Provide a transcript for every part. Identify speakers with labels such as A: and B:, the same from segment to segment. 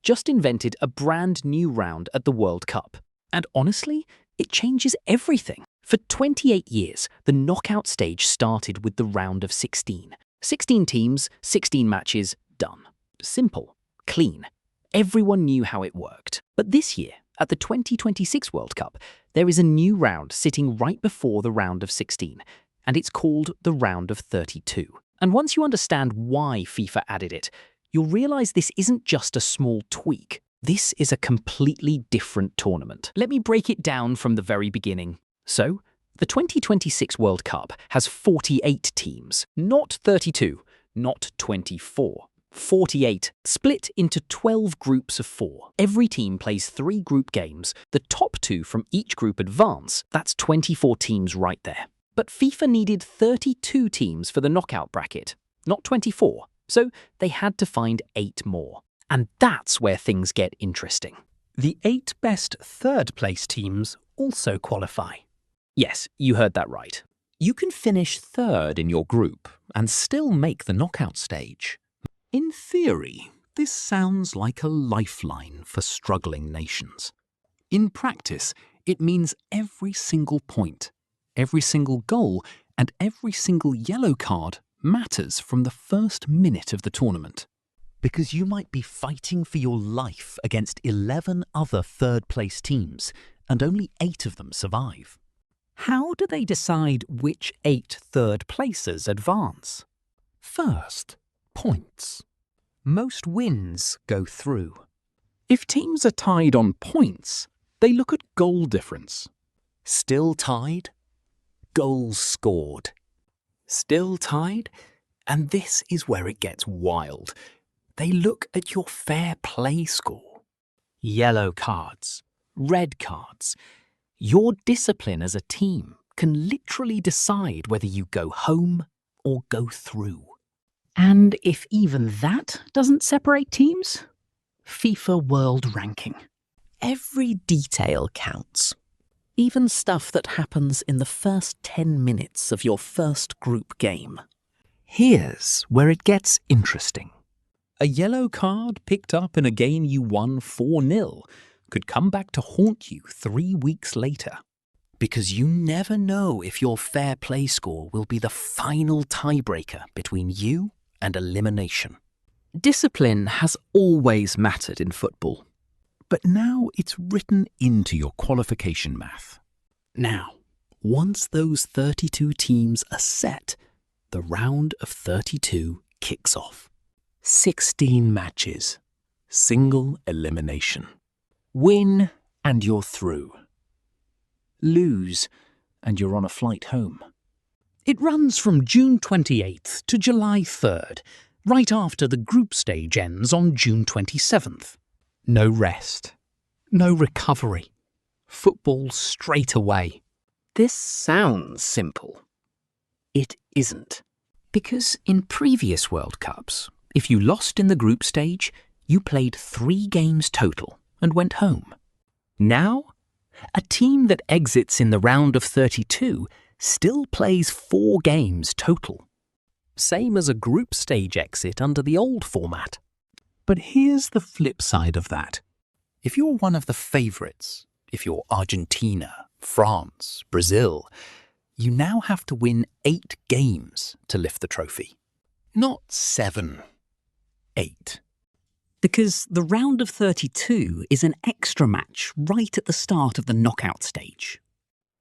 A: just invented a brand new round at the World Cup. And honestly, it changes everything. For 28 years, the knockout stage started with the round of 16. 16 teams, 16 matches, done. Simple, clean. Everyone knew how it worked. But this year, at the 2026 World Cup, there is a new round sitting right before the round of 16, and it's called the round of 32. And once you understand why FIFA added it, you'll realize this isn't just a small tweak. This is a completely different tournament. Let me break it down from the very beginning. So, the 2026 World Cup has 48 teams, not 32, not 24. 48, split into 12 groups of 4. Every team plays 3 group games. The top 2 from each group advance. That's 24 teams right there. But FIFA needed 32 teams for the knockout bracket, not 24. So they had to find 8 more. And that's where things get interesting.
B: The 8 best third-place teams also qualify.
A: Yes, you heard that right.
C: You can finish third in your group and still make the knockout stage. In theory, this sounds like a lifeline for struggling nations. In practice, it means every single point, every single goal, and every single yellow card matters from the first minute of the tournament. Because you might be fighting for your life against 11 other third-place teams, and only 8 of them survive.
B: How do they decide which 8 third placers advance?
C: First, points. Most wins go through.
D: If teams are tied on points, they look at goal difference.
C: Still tied? Goals scored. Still tied? And this is where it gets wild. They look at your fair play score. Yellow cards, red cards. Your discipline as a team can literally decide whether you go home or go through.
B: And if even that doesn't separate teams? FIFA World Ranking.
C: Every detail counts. Even stuff that happens in the first 10 minutes of your first group game. Here's where it gets interesting.
D: A yellow card picked up in a game you won 4-0 could come back to haunt you 3 weeks later.
C: Because you never know if your fair play score will be the final tiebreaker between you and elimination.
A: Discipline has always mattered in football.
D: But now it's written into your qualification math.
C: Now, once those 32 teams are set, the round of 32 kicks off. 16 matches. Single elimination. Win and you're through. Lose and you're on a flight home.
B: It runs from June 28th to July 3rd, right after the group stage ends on June 27th. No rest. No recovery. Football straight away.
A: This sounds simple.
B: It isn't. Because in previous World Cups, if you lost in the group stage, you played 3 games total and went home. Now, a team that exits in the round of 32 still plays 4 games total. Same as a group stage exit under the old format.
D: But here's the flip side of that. If you're one of the favourites, if you're Argentina, France, Brazil, you now have to win 8 games to lift the trophy. Not 7, 8.
B: Because the round of 32 is an extra match right at the start of the knockout stage.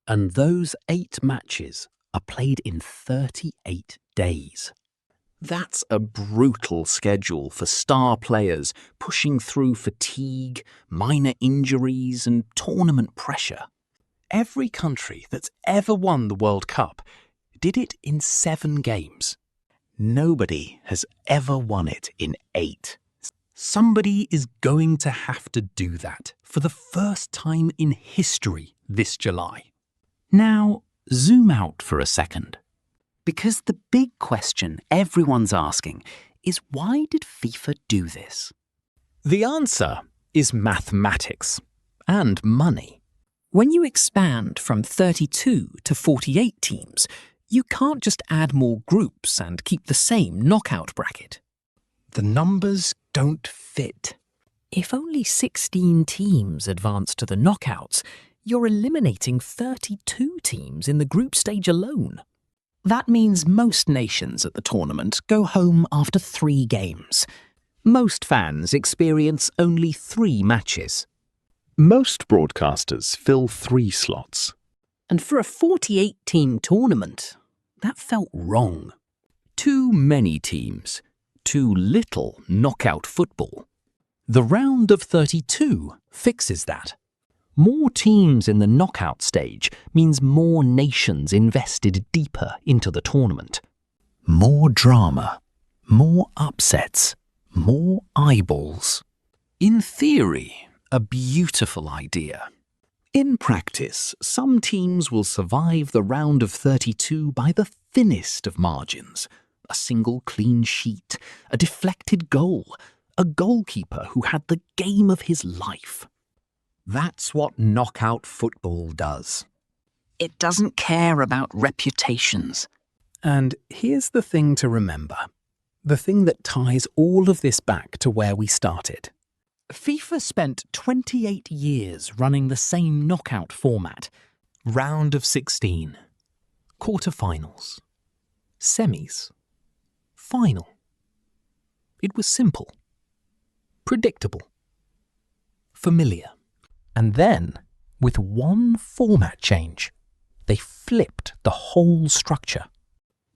D: And those 8 matches are played in 38 days. That's a brutal schedule for star players pushing through fatigue, minor injuries, and tournament pressure. Every country that's ever won the World Cup did it in 7 games. Nobody has ever won it in 8. Somebody is going to have to do that for the first time in history this July. Now, zoom out for a second.
A: Because the big question everyone's asking is, why did FIFA do this?
D: The answer is mathematics and money.
B: When you expand from 32 to 48 teams, you can't just add more groups and keep the same knockout bracket.
D: The numbers don't fit.
A: If only 16 teams advance to the knockouts, you're eliminating 32 teams in the group stage alone. That means most nations at the tournament go home after 3 games. Most fans experience only 3 matches.
D: Most broadcasters fill 3 slots.
A: And for a 48-team tournament, that felt wrong. Too many teams, too little knockout football. The round of 32 fixes that. More teams in the knockout stage means more nations invested deeper into the tournament. More drama, more upsets, more eyeballs. In theory, a beautiful idea. In practice, some teams will survive the round of 32 by the thinnest of margins. A single clean sheet, a deflected goal, a goalkeeper who had the game of his life. That's what knockout football does. It doesn't care about reputations. And here's the thing to remember. The thing that ties all of this back to where we started. FIFA spent 28 years running the same knockout format. Round of 16. Quarterfinals. Semis. Final. It was simple. Predictable. Familiar. And then, with one format change, they flipped the whole structure.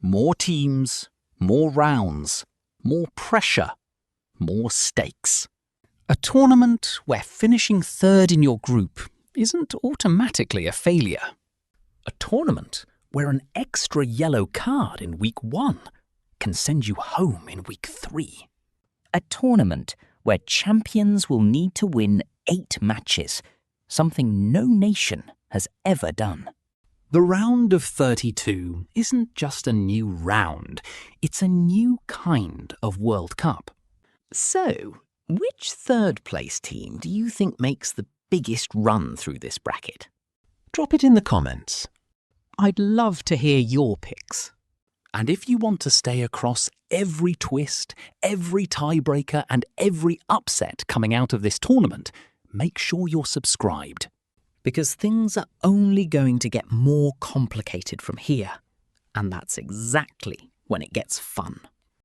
A: More teams, more rounds, more pressure, more stakes. A tournament where finishing 3rd in your group isn't automatically a failure. A tournament where an extra yellow card in week 1 can send you home in week 3. A tournament where champions will need to win 8 matches, something no nation has ever done. The round of 32 isn't just a new round, it's a new kind of World Cup. So, which 3rd place team do you think makes the biggest run through this bracket? Drop it in the comments. I'd love to hear your picks. And if you want to stay across every twist, every tiebreaker and every upset coming out of this tournament, make sure you're subscribed. Because things are only going to get more complicated from here. And that's exactly when it gets fun.